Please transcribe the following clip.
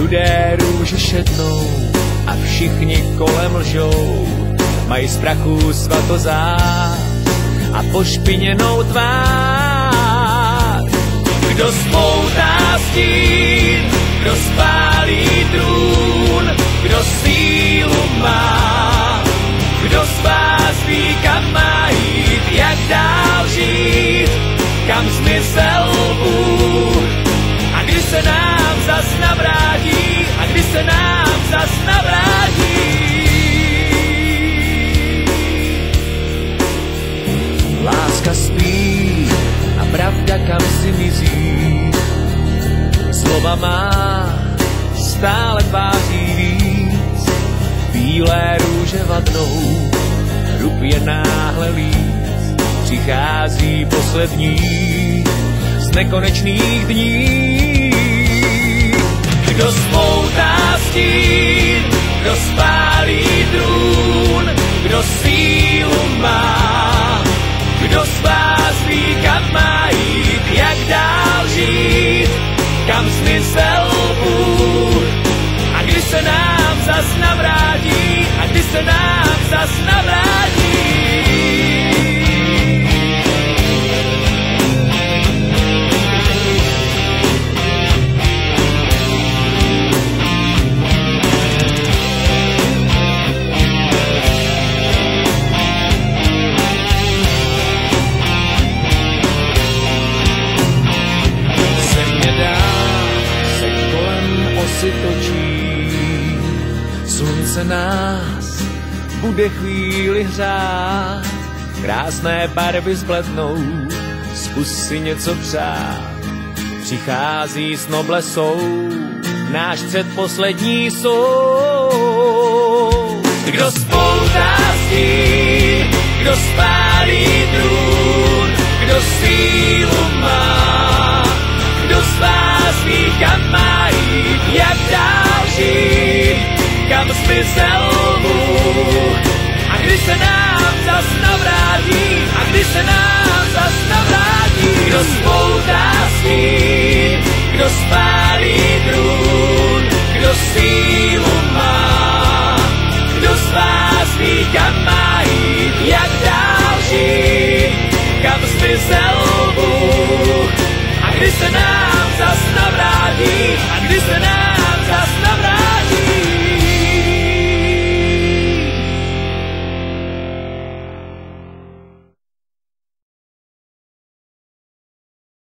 Rudé růže šednou a všichni kolem lžou, mají z prachu svatozář a pošpiněnou tvář. Kdo spoutá stín, kdo spálí trůn, kdo sílu má, kdo z vás ví, kam má jít, jak dál žít, kam zmizel Bůh. A kdy se nám zas navrátí, a kdy se nám zas navrátí. Láska spí a pravda kam si mizí. Slova má stále tváří víc. Bílé růže vadnou, rub je náhle líc. Přichází poslední z nekonečných dní. Kdo spoutá stín, kdo spálí trůn, kdo sílu má, kdo z vás ví, kam má jít, jak dál žít, kam zmizel Bůh. A kdy se nám zas navrátí, a kdy se nám zas navrátí. Točí. Slunce nás bude chvíli hřát, krásné barvy zblednou, zkus si něco přát. Přichází s noblesou náš předposlední soud. Kdo spoutá stín, kdo spálí trůn, kdo sílu má, kdo z vás ví, kam má jít, jak dál žít, kam zmizel Bůh. A kdy se nám zas navrátí, a kdy se nám zas navrátí. Kdo spoutá stín, kdo spálí trůn, kdo sílu má, kdo z vás ví, kam má jít, jak dál žít, kam zmizel Bůh. A kdy se nám zas navrátí, a kdy se nám